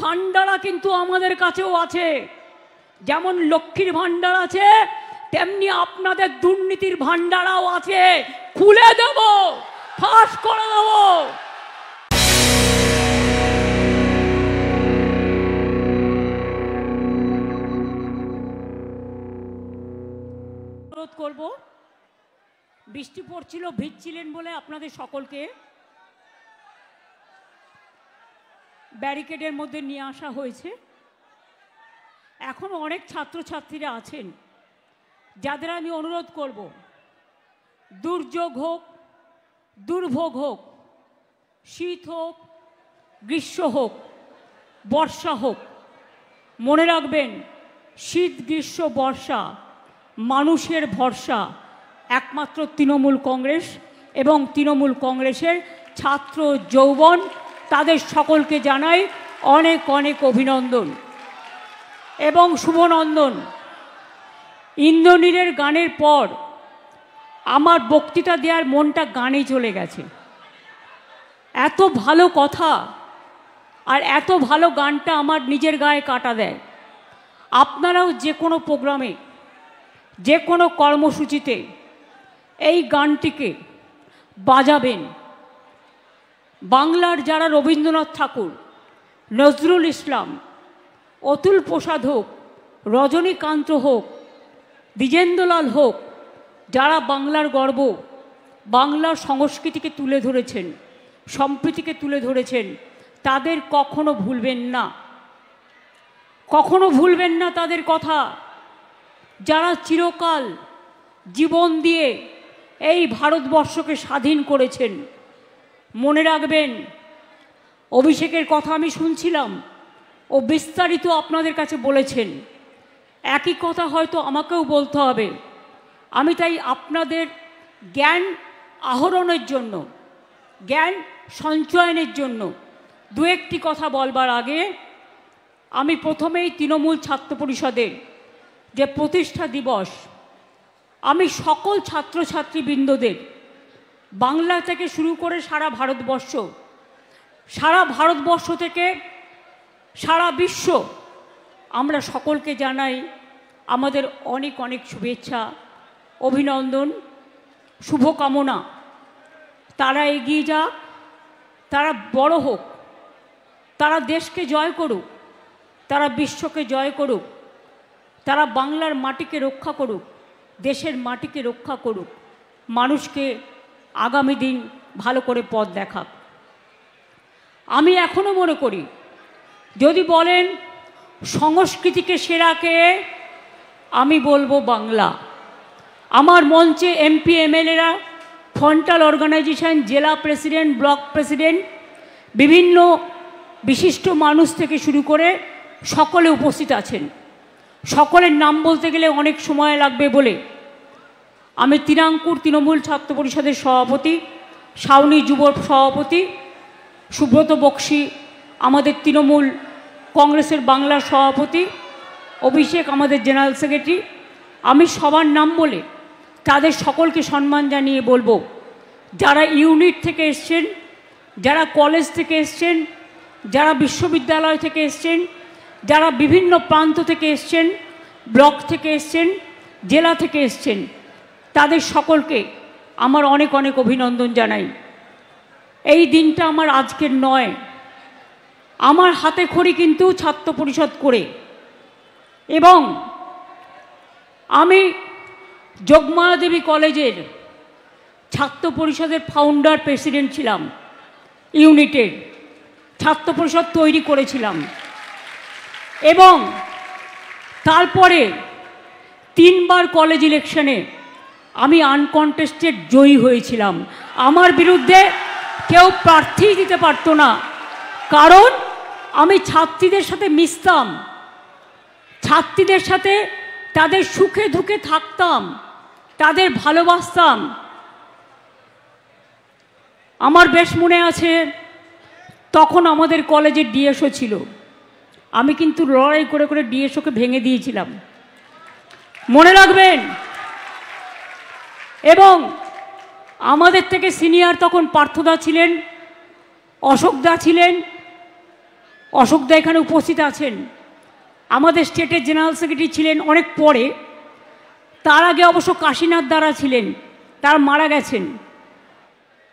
ভান্ডারা কিন্তু আমাদের কাছেও আছে। যেমন লক্ষ্মীর ভান্ডার আছে, তেমনি আপনাদের দুর্নীতির ভান্ডারাও আছে। খুলে দেব, ফাঁস করে দেব। অনুরোধ করব, বৃষ্টি পড়ছিল, ভিজছিলেন বলে আপনাদের সকলকে ব্যারিকেডের মধ্যে নিয়ে আসা হয়েছে। এখন অনেক ছাত্রছাত্রীরা আছেন যাদের আমি অনুরোধ করব, দুর্যোগ হোক, দুর্ভোগ হোক, শীত হোক, গ্রীষ্ম হোক, বর্ষা হোক, মনে রাখবেন শীত গ্রীষ্ম বর্ষা মানুষের ভরসা একমাত্র তৃণমূল কংগ্রেস এবং তৃণমূল কংগ্রেসের ছাত্র যৌবন। তাদের সকলকে জানাই অনেক অনেক অভিনন্দন এবং শুভনন্দন। ইন্দ্রনীলের গানের পর আমার বক্তৃতা দেওয়ার মনটা গানে চলে গেছে। এত ভালো কথা আর এত ভালো গানটা আমার নিজের গায়ে কাটা দেয়। আপনারাও যে কোনো প্রোগ্রামে, যে কোনো কর্মসূচিতে এই গানটিকে বাজাবেন। বাংলার যারা রবীন্দ্রনাথ ঠাকুর, নজরুল ইসলাম, অতুল প্রসাদ হোক, রজনীকান্ত হোক, দ্বিজেন্দ্রলাল হোক, যারা বাংলার গর্ব, বাংলার সংস্কৃতিকে তুলে ধরেছেন, সম্প্রীতিকে তুলে ধরেছেন, তাদের কখনো ভুলবেন না, কখনো ভুলবেন না তাদের কথা। যারা চিরকাল জীবন দিয়ে এই ভারতবর্ষকে স্বাধীন করেছেন। মনে রাখবেন, অভিষেকের কথা আমি শুনছিলাম, ও বিস্তারিত আপনাদের কাছে বলেছেন। একই কথা হয়তো আমাকেও বলতে হবে। আমি তাই আপনাদের জ্ঞান আহরণের জন্য, জ্ঞান সঞ্চয়নের জন্য দু একটি কথা বলবার আগে আমি প্রথমেই তৃণমূল ছাত্র পরিষদের যে প্রতিষ্ঠা দিবস, আমি সকল ছাত্রছাত্রীবৃন্দদের, বাংলা থেকে শুরু করে সারা ভারতবর্ষ থেকে সারা বিশ্ব, আমরা সকলকে জানাই আমাদের অনেক অনেক শুভেচ্ছা, অভিনন্দন, শুভকামনা। তারা এগিয়ে যাক, তারা বড় হোক, তারা দেশকে জয় করুক, তারা বিশ্বকে জয় করুক, তারা বাংলার মাটিকে রক্ষা করুক, দেশের মাটিকে রক্ষা করুক, মানুষকে আগামী দিন ভালো করে পথ দেখাক। আমি এখনও মনে করি, যদি বলেন সংস্কৃতিকে সেরা কে, আমি বলবো বাংলা। আমার মঞ্চে এমপি এমএলএরা, ফ্রন্টাল অর্গানাইজেশন, জেলা প্রেসিডেন্ট, ব্লক প্রেসিডেন্ট, বিভিন্ন বিশিষ্ট মানুষ থেকে শুরু করে সকলে উপস্থিত আছেন। সকলের নাম বলতে গেলে অনেক সময় লাগবে বলে আমি তিনাঙ্কুর তৃণমূল ছাত্র পরিষদের সভাপতি, সাউনি যুব সভাপতি, সুব্রত বক্সি আমাদের তৃণমূল কংগ্রেসের বাংলার সভাপতি, অভিষেক আমাদের জেনারেল সেক্রেটারি, আমি সবার নাম বলে তাদের সকলকে সম্মান জানিয়ে বলবো, যারা ইউনিট থেকে এসছেন, যারা কলেজ থেকে এসছেন, যারা বিশ্ববিদ্যালয় থেকে এসছেন, যারা বিভিন্ন প্রান্ত থেকে এসছেন, ব্লক থেকে এসছেন, জেলা থেকে এসছেন, তাদের সকলকে আমার অনেক অনেক অভিনন্দন জানাই। এই দিনটা আমার আজকের নয়, আমার হাতে খড়ি কিন্তু ছাত্র পরিষদ করে, এবং আমি যোগমায়া দেবী কলেজের ছাত্র পরিষদের ফাউন্ডার প্রেসিডেন্ট ছিলাম, ইউনিটের ছাত্র পরিষদ তৈরি করেছিলাম, এবং তারপরে 3 বার কলেজ ইলেকশনে আমি আনকন্টেস্টেড জয়ী হয়েছিলাম। আমার বিরুদ্ধে কেউ প্রার্থী দিতে পারতো না, কারণ আমি ছাত্রীদের সাথে মিশতাম, ছাত্রীদের সাথে তাদের সুখে দুঃখে থাকতাম, তাদের ভালোবাসতাম। আমার বেশ মনে আছে, তখন আমাদের কলেজে ডিএসও ছিল, আমি কিন্তু লড়াই করে করে ডিএসওকে ভেঙে দিয়েছিলাম, মনে রাখবেন। এবং আমাদের থেকে সিনিয়র তখন পার্থদা ছিলেন, অশোকদা ছিলেন, অশোকদা এখানে উপস্থিত আছেন, আমাদের স্টেটের জেনারেল সেক্রেটারি ছিলেন অনেক পরে, তার আগে অবশ্য কাশীনাথ দ্বারা ছিলেন, তার মারা গেছেন।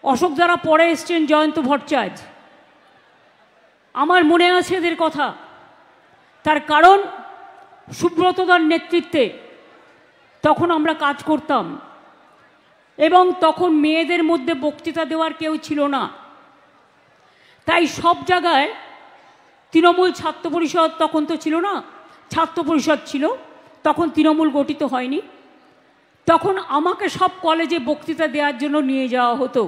অশোক দ্বারা পরে এসছেন জয়ন্ত ভট্টাচার্য। আমার মনে আছে এদের কথা, তার কারণ সুব্রতদার নেতৃত্বে তখন আমরা কাজ করতাম এবং তখন মেয়েদের মধ্যে বক্তৃতা দেওয়ার কেউ ছিল না, তাই সব জায়গায় তৃণমূল ছাত্র পরিষদ তখন তো ছিল না, ছাত্র পরিষদ ছিল, তখন তৃণমূল গঠিত হয়নি, তখন আমাকে সব কলেজে বক্তৃতা দেওয়ার জন্য নিয়ে যাওয়া হতো।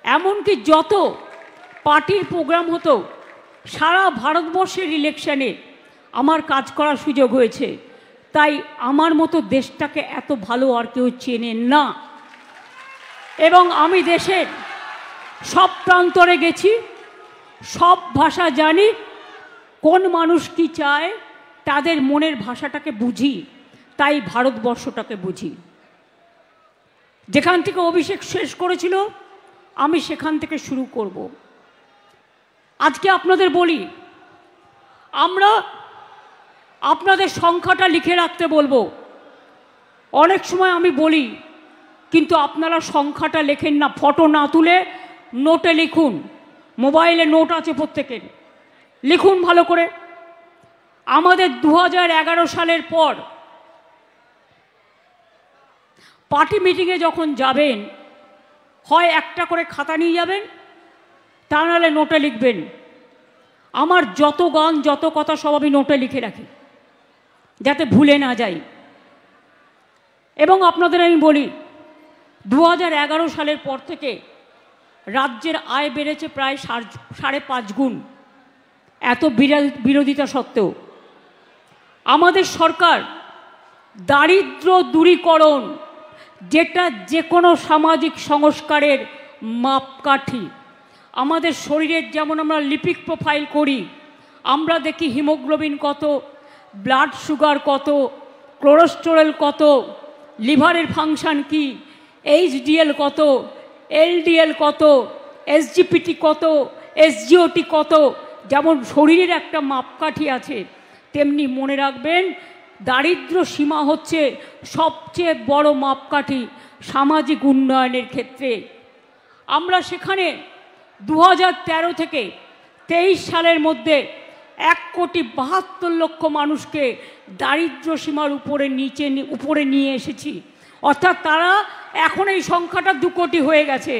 এমনকি যত পার্টির প্রোগ্রাম হতো সারা ভারতবর্ষের ইলেকশনে আমার কাজ করার সুযোগ হয়েছে। তাই আমার মতো দেশটাকে এত ভালো আর কেউ চেনেন না, এবং আমি দেশের সব প্রান্তরে গেছি, সব ভাষা জানি, কোন মানুষ কি চায় তাদের মনের ভাষাটাকে বুঝি, তাই ভারতবর্ষটাকে বুঝি। যেখান থেকে অভিষেক শেষ করেছিল আমি সেখান থেকে শুরু করব। আজকে আপনাদের বলি, আমরা আপনাদের সংখ্যাটা লিখে রাখতে বলবো। অনেক সময় আমি বলি, কিন্তু আপনারা সংখ্যাটা লেখেন না, ফটো না তুলে নোটে লিখুন, মোবাইলে নোট আছে প্রত্যেকের, লিখুন ভালো করে। আমাদের 2011 সালের পর পার্টি মিটিংয়ে যখন যাবেন, হয় একটা করে খাতা নিয়ে যাবেন, তা নাহলে নোটে লিখবেন। আমার যত গান যত কথা সব আমি নোটে লিখে রাখি, যাতে ভুলে না যাই। এবং আপনাদের আমি বলি, 2011 সালের পর থেকে রাজ্যের আয় বেড়েছে প্রায় 5.5 গুণ, এত বিরোধিতা সত্ত্বেও। আমাদের সরকার দারিদ্র দূরীকরণ, যেটা যে কোনো সামাজিক সংস্কারের মাপকাঠি, আমাদের শরীরের যেমন আমরা লিপিড প্রোফাইল করি, আমরা দেখি হিমোগ্লোবিন কত, ব্লাড সুগার কত, কোলেস্টেরল কত, লিভারের ফাংশন কি, এইচডিএল কত, এলডিএল কত, এসজিপিটি কত, এসজিওটি কত, যেমন শরীরের একটা মাপকাঠি আছে, তেমনি মনে রাখবেন দারিদ্র সীমা হচ্ছে সবচেয়ে বড় মাপকাঠি সামাজিক উন্নয়নের ক্ষেত্রে। আমরা সেখানে 2013 থেকে 23 সালের মধ্যে 1,72,00,000 মানুষকে দারিদ্র সীমার উপরে নিয়ে এসেছি। অর্থাৎ তারা এখন এই সংখ্যাটা 2 কোটি হয়ে গেছে,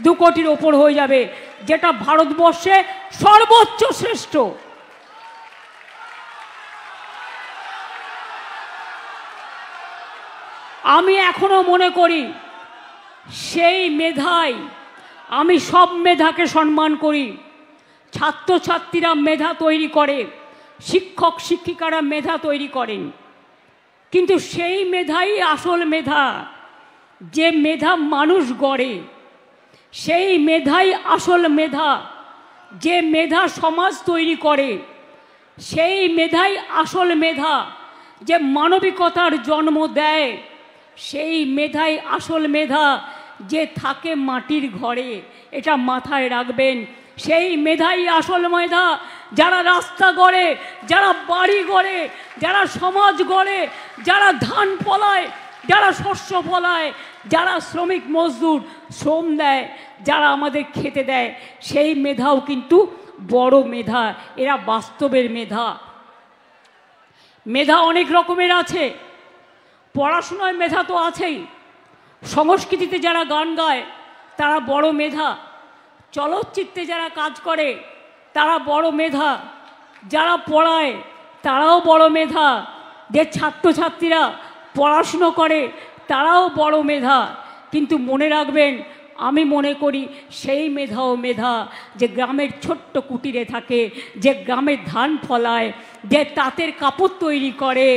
2 কোটির ওপর হয়ে যাবে, যেটা ভারতবর্ষে সর্বোচ্চ শ্রেষ্ঠ। আমি এখনো মনে করি সেই মেধায়, আমি সব মেধাকে সম্মান করি, ছাত্রছাত্রীরা মেধা তৈরি করে, শিক্ষক শিক্ষিকারা মেধা তৈরি করেন, কিন্তু সেই মেধাই আসল মেধা, যে মেধা মানুষ গড়ে, সেই মেধাই আসল মেধা, যে মেধা সমাজ তৈরি করে, সেই মেধাই আসল মেধা, যে মানবিকতার জন্ম দেয়, সেই মেধাই আসল মেধা, যে থাকে মাটির ঘরে। এটা মাথায় রাখবেন, সেই মেধাই আসল মেধা। যারা রাস্তা গড়ে, যারা বাড়ি গড়ে, যারা সমাজ গড়ে, যারা ধান ফলায়, যারা শস্য ফলায়, যারা শ্রমিক মজদুর শ্রম দেয়, যারা আমাদের খেতে দেয়, সেই মেধাও কিন্তু বড় মেধা। এরা বাস্তবের মেধা। মেধা অনেক রকমের আছে, পড়াশোনায় মেধা তো আছেই, সংস্কৃতিতে যারা গান গায় তারা বড় মেধা, চলচ্চিত্রে যারা কাজ করে তারা বড় মেধা, যারা পড়ায় তারাও বড় মেধা, যে ছাত্রছাত্রীরা পড়াশুনো করে তারাও বড় মেধা। কিন্তু মনে রাখবেন, আমি মনে করি সেই মেধাও মেধা যে গ্রামের ছোট্ট কুটিরে থাকে, যে গ্রামের ধান ফলায়, যে তাঁতের কাপড় তৈরি করে,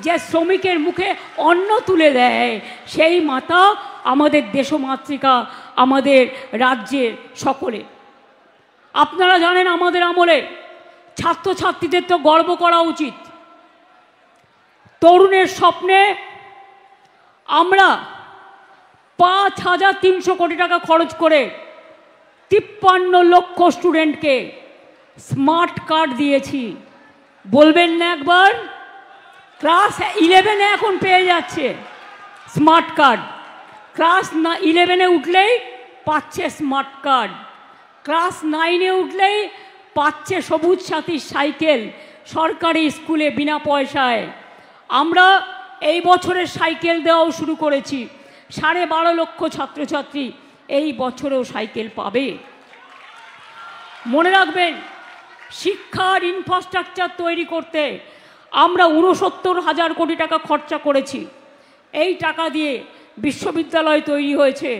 যে শ্রমিকের মুখে অন্ন তুলে দেয়, সেই মাতা আমাদের দেশমাতৃকা, আমাদের রাজ্যের সকলে। আপনারা জানেন আমাদের আমলে ছাত্রছাত্রীদের তো গর্ব করা উচিত। তরুণের স্বপ্নে আমরা 5,300 কোটি টাকা খরচ করে 53 লক্ষ স্টুডেন্টকে স্মার্ট কার্ড দিয়েছি, বলবেন না একবার? ক্লাস 11-এ এখন পেয়ে যাচ্ছে স্মার্ট কার্ড। ক্লাস 11-এ উঠলেই পাচ্ছে স্মার্ট কার্ড, ক্লাস 9-এ উঠলেই পাচ্ছে সবুজ সাথী সাইকেল সরকারি স্কুলে বিনা পয়সায়। আমরা এই বছরের সাইকেল দেওয়াও শুরু করেছি। 12.5 লক্ষ ছাত্রছাত্রী এই বছরেও সাইকেল পাবে। মনে রাখবেন, শিক্ষার ইনফ্রাস্ট্রাকচার তৈরি করতে আমরা 69,000 কোটি টাকা খরচা করেছি। এই টাকা দিয়ে বিশ্ববিদ্যালয় তৈরি হয়েছে,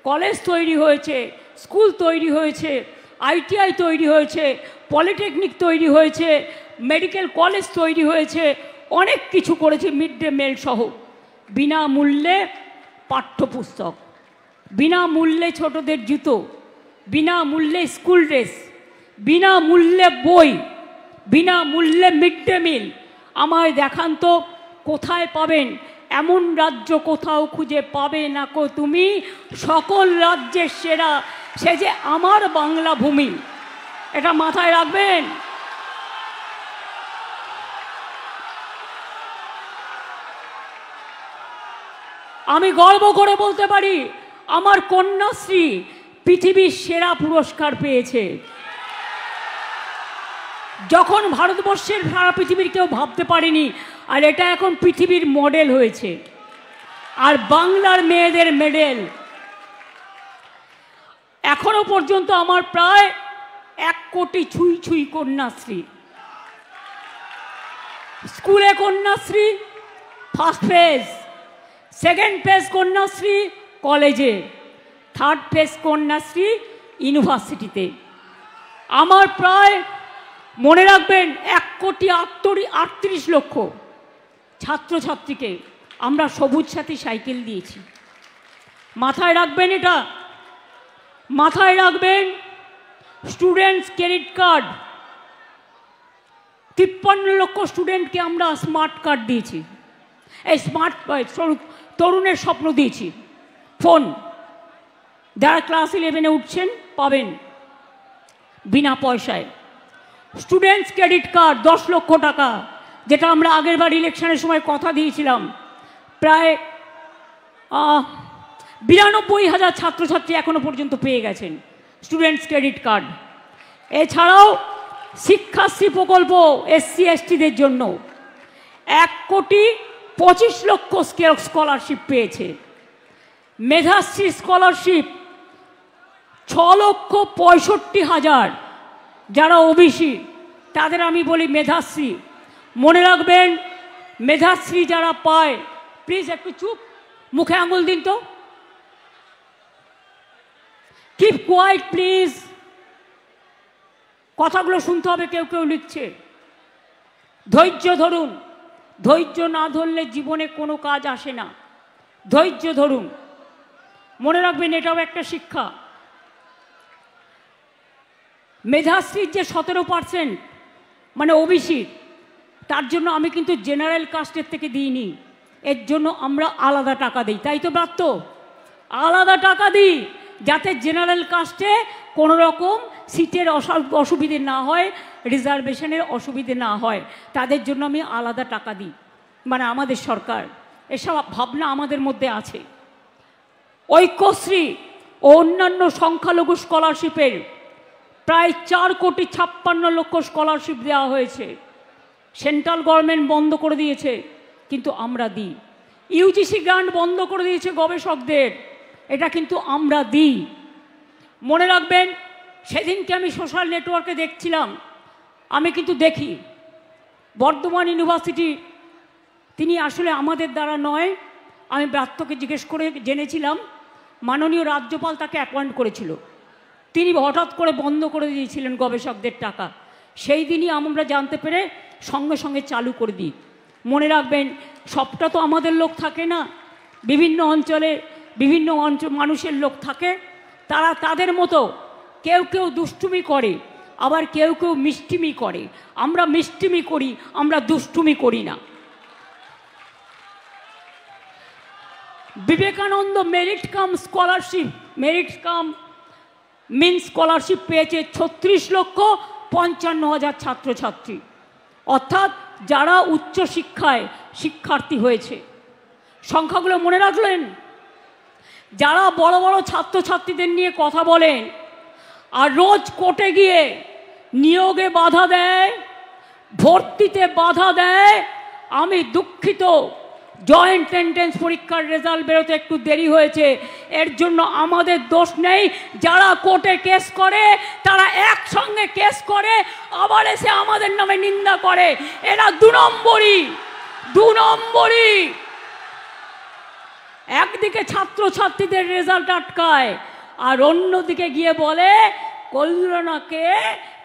কলেজ তৈরি হয়েছে, স্কুল তৈরি হয়েছে, ITI তৈরি হয়েছে, পলিটেকনিক তৈরি হয়েছে, মেডিকেল কলেজ তৈরি হয়েছে, অনেক কিছু করেছি। মিড ডে মিল সহ বিনামূল্যে পাঠ্যপুস্তক, বিনামূল্যে ছোটদের জুতো, বিনামূল্যে স্কুল ড্রেস, বিনামূল্যে বই, বিনামূল্যে মিড ডে মিল। আমায় দেখান তো কোথায় পাবেন? এমন রাজ্য কোথাও খুঁজে পাবে না কো তুমি, সকল রাজ্যের সেরা সে যে আমার বাংলা ভূমি। এটা মাথায় রাখবেন। আমি গর্ব করে বলতে পারি, আমার কন্যাশ্রী পৃথিবীর সেরা পুরস্কার পেয়েছে। যখন ভারতবর্ষের সারা পৃথিবীর কেউ ভাবতে পারেনি, আর এটা এখন পৃথিবীর মডেল হয়েছে। আর বাংলার মেয়েদের মেডেল এখনো পর্যন্ত আমার প্রায় 1 কোটি ছুঁই ছুঁই কন্যাশ্রী। স্কুলে Kanyashree first phase, second phase Kanyashree কলেজে, থার্ড ফেজ কন্যাশ্রী ইউনিভার্সিটিতে। আমার প্রায় মনে রাখবেন 1,38 লক্ষ ছাত্রছাত্রীকে আমরা সবুজ সাথী সাইকেল দিয়েছি। মাথায় রাখবেন, এটা মাথায় রাখবেন। স্টুডেন্টস ক্রেডিট কার্ড, 53 লক্ষ স্টুডেন্টকে আমরা স্মার্ট কার্ড দিয়েছি। এই স্মার্ট তরুণের স্বপ্ন দিয়েছি। ফোন যারা ক্লাস 11-এ উঠছেন পাবেন বিনা পয়সায়। স্টুডেন্টস ক্রেডিট কার্ড 10 লক্ষ টাকা, যেটা আমরা আগের বার ইলেকশনের সময় কথা দিয়েছিলাম। প্রায় 92,000 ছাত্রছাত্রী এখনো পর্যন্ত পেয়ে গেছেন স্টুডেন্টস ক্রেডিট কার্ড। এছাড়াও শিক্ষাশ্রী প্রকল্প SC STদের জন্য 1,25 লক্ষ স্কলারশিপ পেয়েছে। মেধাশ্রী স্কলারশিপ 6,65,000 যারা OBC তাদের আমি বলি মেধাশ্রী। মনে রাখবেন, মেধাশ্রী যারা পায়, প্লিজ একটু চুপ, মুখে আঙুল দিন তো, কিপ কোয়াইট প্লিজ, কথাগুলো শুনতে হবে। কেউ কেউ লিখছে। ধৈর্য ধরুন, ধৈর্য না ধরলে জীবনে কোনো কাজ আসে না। ধৈর্য ধরুন, মনে রাখবেন এটাও একটা শিক্ষা। মেধাশ্রীর যে 17% মানে OBC, তার জন্য আমি কিন্তু জেনারেল কাস্টের থেকে দিইনি। এর জন্য আমরা আলাদা টাকা দিই, তাই তো ব্রাত্য? আলাদা টাকা দিই যাতে জেনারেল কাস্টে কোনো রকম সিটের অসুবিধে না হয়, রিজার্ভেশনের অসুবিধে না হয়, তাদের জন্য আমি আলাদা টাকা দিই। মানে আমাদের সরকার এসব ভাবনা আমাদের মধ্যে আছে। ঐক্যশ্রী ও অন্যান্য সংখ্যালঘু স্কলারশিপের প্রায় 4,56 লক্ষ স্কলারশিপ দেওয়া হয়েছে। সেন্ট্রাল গভর্নমেন্ট বন্ধ করে দিয়েছে, কিন্তু আমরা দিই। UGC গ্রান্ট বন্ধ করে দিয়েছে গবেষকদের, এটা কিন্তু আমরা দিই। মনে রাখবেন, সেদিনকে আমি সোশ্যাল নেটওয়ার্কে দেখছিলাম, আমি কিন্তু দেখি বর্ধমান ইউনিভার্সিটি, তিনি আসলে আমাদের দ্বারা নয়, আমি ব্রাত্যকে জিজ্ঞেস করে জেনেছিলাম, মাননীয় রাজ্যপাল তাকে অ্যাপয়েন্ট করেছিল, তিনি হঠাৎ করে বন্ধ করে দিয়েছিলেন গবেষকদের টাকা। সেই দিনই আমরা জানতে পেরে সঙ্গে সঙ্গে চালু করে দিই। মনে রাখবেন, সবটা তো আমাদের লোক থাকে না, বিভিন্ন অঞ্চলে বিভিন্ন মানুষের লোক থাকে, তারা তাদের মতো কেউ কেউ দুষ্টুমি করে, আবার কেউ কেউ মিষ্টিমি করে। আমরা মিষ্টিমি করি, আমরা দুষ্টুমি করি না। Vivekananda merit cum scholarship, merit cum mean scholarship পেয়েছে 36,65,000 55,000 ছাত্রছাত্রী, অর্থাৎ যারা উচ্চশিক্ষায় শিক্ষার্থী হয়েছে। সংখ্যাগুলো মনে রাখলেন? যারা বড় বড় ছাত্রছাত্রীদের নিয়ে কথা বলেন আর রোজ কোর্টে গিয়ে নিয়োগে বাধা দেয়, ভর্তিতে বাধা দেয়, আমি দুঃখিত, জয়েন্ট এন্ট্রেন্স পরীক্ষার রেজাল্ট বেরোতে একটু দেরি হয়েছে, এর জন্য আমাদের দোষ নেই। যারা কোর্টে কেস করে তারা একসঙ্গে কেস করে আবার এসে আমাদের নামে নিন্দা করে, এরা 2 নম্বরই। একদিকে ছাত্রছাত্রীদের রেজাল্ট আটকায় আর অন্যদিকে গিয়ে বলে কল্যাণকে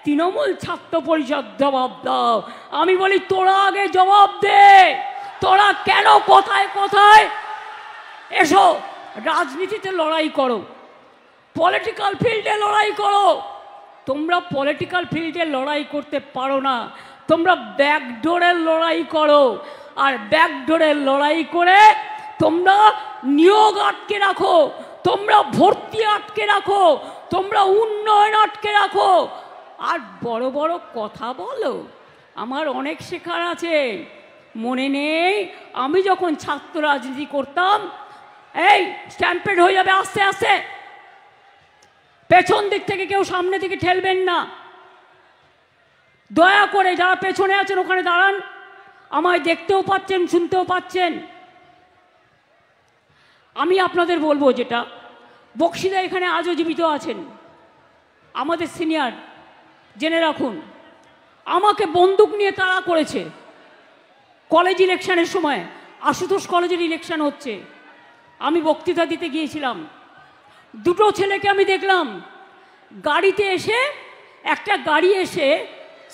তৃণমূল ছাত্র পরিষদ জবাব দাও। আমি বলি তোরা আগে জবাব দে, তোরা কেন কোথায় কোথায় এসো রাজনীতিতে লড়াই করো, পলিটিক্যাল ফিল্ডে লড়াই করো। তোমরা পলিটিক্যাল ফিল্ডে লড়াই করতে পারো না, তোমরা ব্যাকডোরের লড়াই করো, আর ব্যাকডোরের লড়াই করে তোমরা নিয়োগ আটকে রাখো, তোমরা ভর্তি আটকে রাখো, তোমরা উন্নয়ন আটকে রাখো, আর বড় বড় কথা বলো। আমার অনেক শেখার আছে। মনে নেই আমি যখন ছাত্র রাজনীতি করতাম, এই স্ট্যাম্পেড হয়ে যাবে আস্তে আস্তে, পেছন দিক থেকে কেউ সামনে দিকে ঠেলবেন না, দয়া করে যারা পেছনে আছেন ওখানে দাঁড়ান, আমায় দেখতেও পাচ্ছেন শুনতেও পাচ্ছেন। আমি আপনাদের বলবো যেটা, বক্সিদা এখানে আজও জীবিত আছেন, আমাদের সিনিয়র, জেনে রাখুন আমাকে বন্দুক নিয়ে তাড়া করেছে কলেজ ইলেকশনের সময়। আশুতোষ কলেজের ইলেকশন হচ্ছে, আমি বক্তৃতা দিতে গিয়েছিলাম, 2টো ছেলেকে আমি দেখলাম গাড়িতে এসে, একটা গাড়ি এসে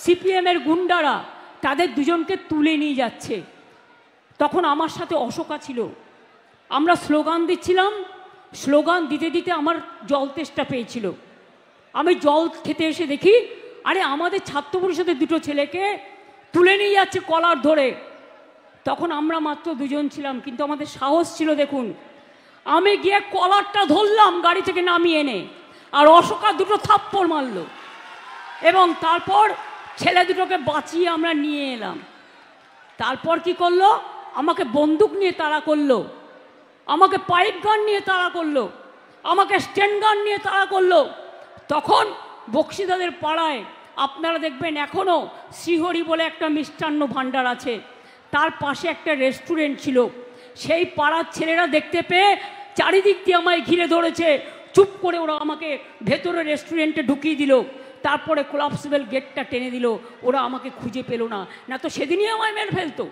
সিপিএমের গুন্ডারা তাদের 2জনকে তুলে নিয়ে যাচ্ছে। তখন আমার সাথে অশোকা ছিল, আমরা স্লোগান দিচ্ছিলাম, স্লোগান দিতে দিতে আমার জল তেষ্টা পেয়েছিল। আমি জল খেতে এসে দেখি আরে আমাদের ছাত্র পরিষদের 2টো ছেলেকে তুলে নিয়ে যাচ্ছে কলার ধরে। তখন আমরা মাত্র 2জন ছিলাম, কিন্তু আমাদের সাহস ছিল দেখুন। আমি গিয়ে কলারটা ধরলাম গাড়ি থেকে নামিয়ে এনে, আর অশোকা 2টো থাপ্পড় মারল, এবং তারপর ছেলে 2টোকে বাঁচিয়ে আমরা নিয়ে এলাম। তারপর কি করলো? আমাকে বন্দুক নিয়ে তাড়া করলো, আমাকে পাইপ গান নিয়ে তাড়া করলো, আমাকে স্ট্যান্ড গান নিয়ে তাড়া করলো। তখন বক্সিদাদের পাড়ায় আপনারা দেখবেন এখনও শ্রীহরি বলে একটা মিষ্টান্ন ভাণ্ডার আছে, তার পাশে একটা রেস্টুরেন্ট ছিল। সেই পাড়ার ছেলেরা দেখতে পেয়ে চারিদিক দিয়ে আমায় ঘিরে ধরেছে, চুপ করে ওরা আমাকে ভেতরে রেস্টুরেন্টে ঢুকিয়ে দিল, তারপরে কোলাপসিবল গেটটা টেনে দিল, ওরা আমাকে খুঁজে পেল না, না তো সেদিনই আমায় মেরে ফেলতো।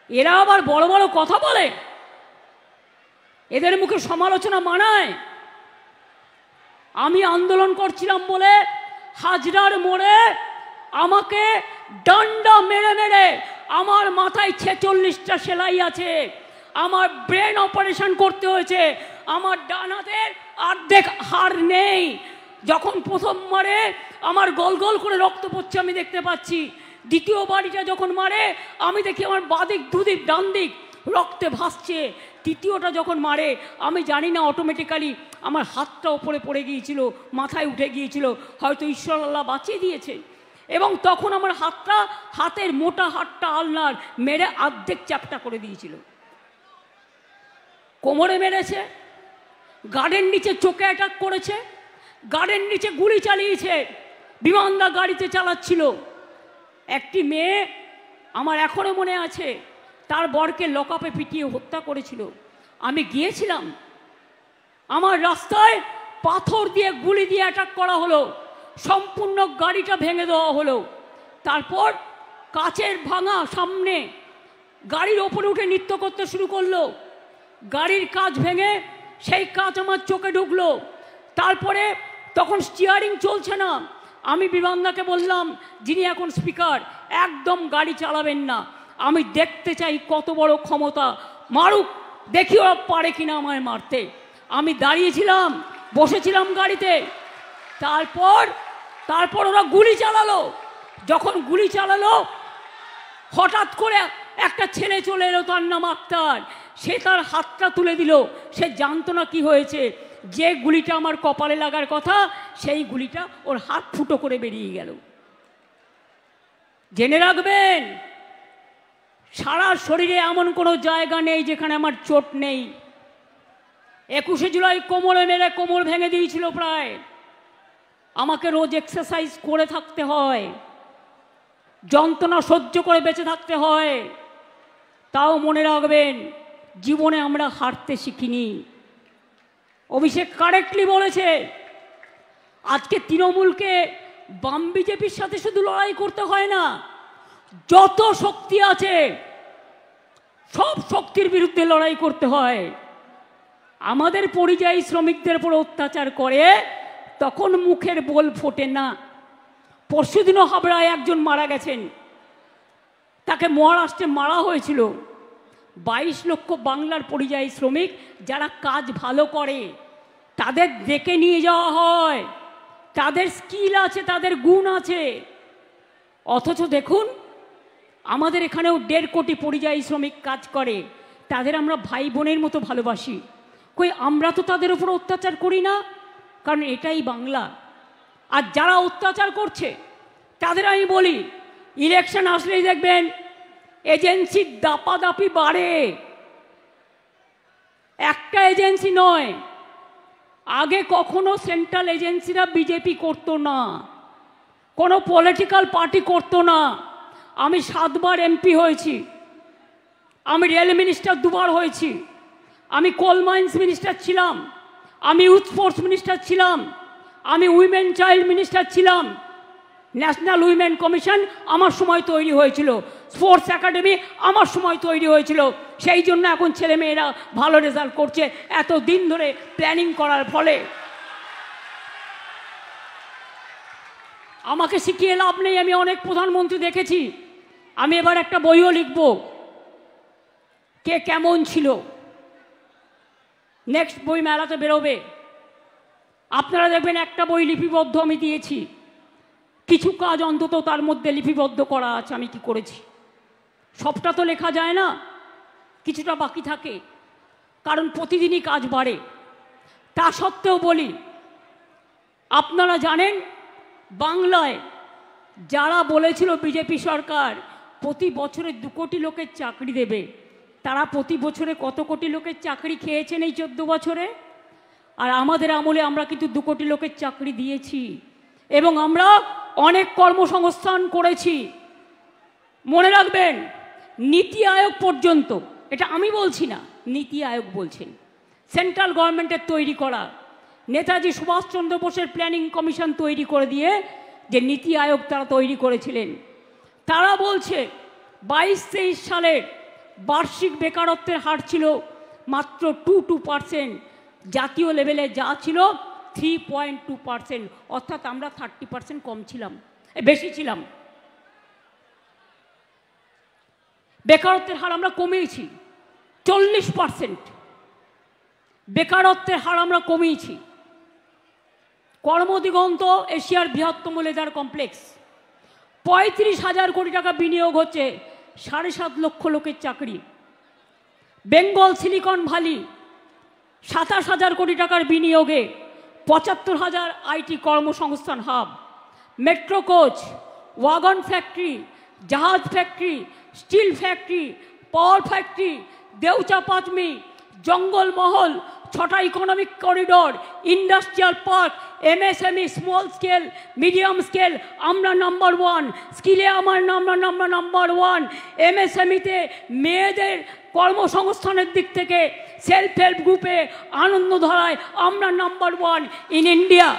এরা আবার বড় বড় কথা বলে, এদের মুখে সমালোচনা মানায়। আমি আন্দোলন করছিলাম বলে হাজরার মোড়ে আমাকে ডান্ডা মেরে মেরে, আমার মাথায় 46টা সেলাই আছে, আমার ব্রেন অপারেশন করতে হয়েছে, আমার ডান হাতের অর্ধেক হাড় নেই। যখন প্রথম মারে আমার গল গল করে রক্ত পড়ছে আমি দেখতে পাচ্ছি, দ্বিতীয় বাড়িটা যখন মারে আমি দেখি আমার বাদিক দুদিক ডান দিক রক্তে ভাসছে, তৃতীয়টা যখন মারে আমি জানি না অটোমেটিক্যালি আমার হাতটা ওপরে পড়ে গিয়েছিল, মাথায় উঠে গিয়েছিল, হয়তো ঈশ্বর আল্লাহ বাঁচিয়ে দিয়েছে। এবং তখন আমার হাতের মোটা হাতটা আলনার মেরে অর্ধেক চ্যাপটা করে দিয়েছিল। কোমরে মেরেছে, গার্ডের নিচে চোখে অ্যাটাক করেছে, গার্ডের নিচে গুলি চালিয়েছে, বিমানদা গাড়িতে চালাচ্ছিল। একটি মেয়ে আমার এখনো মনে আছে, তার বরকে লকআপে পিটিয়ে হত্যা করেছিল। আমি গিয়েছিলাম, আমার রাস্তায় পাথর দিয়ে গুলি দিয়ে অ্যাটাক করা হলো, সম্পূর্ণ গাড়িটা ভেঙে দেওয়া হলো। তারপর কাচের ভাঙা সামনে গাড়ির ওপরে উঠে নৃত্য করতে শুরু করলো, গাড়ির কাঁচ ভেঙে সেই কাঁচ আমার চোখে ঢুকলো। তারপরে তখন স্টিয়ারিং চলছে না, আমি বিমানদাকে বললাম, যিনি এখন স্পিকার, একদম গাড়ি চালাবেন না, আমি দেখতে চাই কত বড় ক্ষমতা, মারুক, দেখি ওরা পারে কিনা আমায় মারতে। আমি দাঁড়িয়েছিলাম, বসেছিলাম গাড়িতে। তারপর ওরা গুলি চালালো। যখন গুলি চালালো হঠাৎ করে একটা ছেলে চলে এলো, তার নাম আক্তার। সে তার হাতটা তুলে দিল, সে জানতো না কি হয়েছে। যে গুলিটা আমার কপালে লাগার কথা সেই গুলিটা ওর হাত ফুটো করে বেরিয়ে গেল। জেনে রাখবেন, সারা শরীরে এমন কোনো জায়গা নেই যেখানে আমার চোট নেই। 21শে জুলাই কোমরে মেরে কোমর ভেঙে দিয়েছিল প্রায়। আমাকে রোজ এক্সারসাইজ করে থাকতে হয়, যন্ত্রণা সহ্য করে বেঁচে থাকতে হয়। তাও মনে রাখবেন, জীবনে আমরা হারতে শিখিনি। অভিষেক কারেক্টলি বলেছে, আজকে তৃণমূলকে বাম বিজেপির সাথে শুধু লড়াই করতে হয় না, যত শক্তি আছে সব শক্তির বিরুদ্ধে লড়াই করতে হয়। আমাদের পরিযায়ী শ্রমিকদের উপর অত্যাচার করে তখন মুখের বোল ফোটে না। পরশুদিনও হাবড়ায় একজন মারা গেছেন, তাকে মহারাষ্ট্রে মারা হয়েছিল। 22 লক্ষ বাংলার পরিযায়ী শ্রমিক যারা কাজ ভালো করে তাদের ডেকে নিয়ে যাওয়া হয়, তাদের স্কিল আছে, তাদের গুণ আছে। অথচ দেখুন, আমাদের এখানেও 1.5 কোটি পরিযায়ী শ্রমিক কাজ করে, তাদের আমরা ভাই বোনের মতো ভালোবাসি। কই আমরা তো তাদের উপর অত্যাচার করি না, কারণ এটাই বাংলা। আর যারা অত্যাচার করছে তাদের আমি বলি, ইলেকশন আসলেই দেখবেন এজেন্সির দাপাদাপি বাড়ে। একটা এজেন্সি নয়, আগে কখনো সেন্ট্রাল এজেন্সিরা বিজেপি করতো না, কোনো পলিটিক্যাল পার্টি করতো না। আমি 7 বার এমপি হয়েছি, আমি রেল মিনিস্টার 2 বার হয়েছি, আমি কোল মাইন্স মিনিস্টার ছিলাম, আমি ইউথ স্পোর্টস মিনিস্টার ছিলাম, আমি উইমেন চাইল্ড মিনিস্টার ছিলাম। ন্যাশনাল উইমেন কমিশন আমার সময় তৈরি হয়েছিল, স্পোর্টস একাডেমি আমার সময় তৈরি হয়েছিল। সেই জন্য এখন ছেলে মেয়েরা ভালো রেজাল্ট করছে, এত দিন ধরে প্ল্যানিং করার ফলে। আমাকে শিখিয়ে লাভ নেই, আমি অনেক প্রধানমন্ত্রী দেখেছি। আমি এবার একটা বইও লিখব, কে কেমন ছিল। নেক্সট বই মেলাতে বেরোবে, আপনারা দেখবেন একটা বই লিপিবদ্ধ আমি দিয়েছি, কিছু কাজ অন্তত তার মধ্যে লিপিবদ্ধ করা আছে আমি কি করেছি। সবটা তো লেখা যায় না, কিছুটা বাকি থাকে, কারণ প্রতিদিনই কাজ বাড়ে। তা সত্ত্বেও বলি, আপনারা জানেন বাংলায় যারা বলেছিল বিজেপি সরকার প্রতি বছরে 2 কোটি লোকের চাকরি দেবে, তারা প্রতি বছরে কত কোটি লোকের চাকরি খেয়েছেন এই 14 বছরে? আর আমাদের আমলে আমরা কিন্তু 2 কোটি লোকের চাকরি দিয়েছি এবং আমরা অনেক কর্মসংস্থান করেছি। মনে রাখবেন, নীতি আয়োগ পর্যন্ত, এটা আমি বলছি না, নীতি আয়োগ বলছেন, সেন্ট্রাল গভর্নমেন্টের তৈরি করা, নেতাজি সুভাষচন্দ্র বোসের প্ল্যানিং কমিশন তৈরি করে দিয়ে যে নীতি আয়োগ তারা তৈরি করেছিলেন, তারা বলছে 22-23 সালের বার্ষিক বেকারত্বের হার ছিল মাত্র 2%, জাতীয় লেভেলে যা ছিল 3.2%, অর্থাৎ আমরা 30% কম ছিলাম, বেশি ছিলাম। বেকারত্বের হার আমরা কমিয়েছি 40%, বেকারত্বের হার আমরা কমিয়েছি। কর্মদিগন্ত এশিয়ার বৃহত্তম লেদার কমপ্লেক্স, 35,000 কোটি টাকা বিনিয়োগ হচ্ছে, 7.5 লক্ষ লোকের চাকরি। বেঙ্গল সিলিকন ভ্যালি 27,000 কোটি টাকার বিনিয়োগে 75,000 আইটি কর্মসংস্থান হাব। মেট্রো কোচ, ওয়াগন ফ্যাক্টরি, জাহাজ factory, steel factory, power factory, Deucha Panchami, Jangalmahal, 6টা economic corridor, industrial park, MSME, small scale, medium scale, আমরা নাম্বার 1। স্কিলে আমার নাম্বার 1। এমএসএমইতে মেয়েদের কর্মসংস্থানের দিক থেকে সেলফ হেল্প গ্রুপে আনন্দধারায় আমরা নাম্বার 1 ইন ইন্ডিয়া।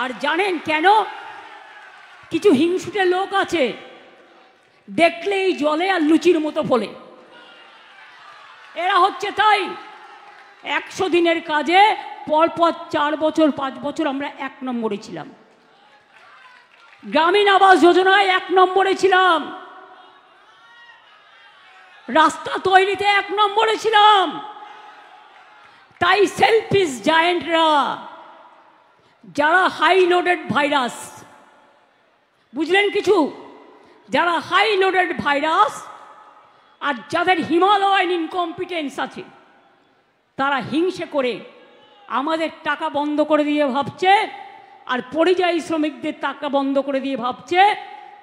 আর জানেন কেন? কিছু হিংসুটে লোক আছে, দেখলেই জলে আর লুচির মতো ফলে। এরা হচ্ছে তাই 100 দিনের কাজে পরপর 4 বছর 5 বছর আমরা 1 নম্বরে ছিলাম। গ্রামীণ আবাস যোজনায় 1 নম্বরে ছিলাম, রাস্তা তৈরিতে 1 নম্বরে ছিলাম। তাই সেলফিশ জায়েন্টরা, যারা হাই লোডেড ভাইরাস, বুঝলেন কিছু, যারা হাই লোডেড ভাইরাস আর যাদের হিমালয়ান ইনকম্পিটেন্স আছে, তারা হিংসে করে আমাদের টাকা বন্ধ করে দিয়ে ভাবছে, আর পরিযায়ী শ্রমিকদের টাকা বন্ধ করে দিয়ে ভাবছে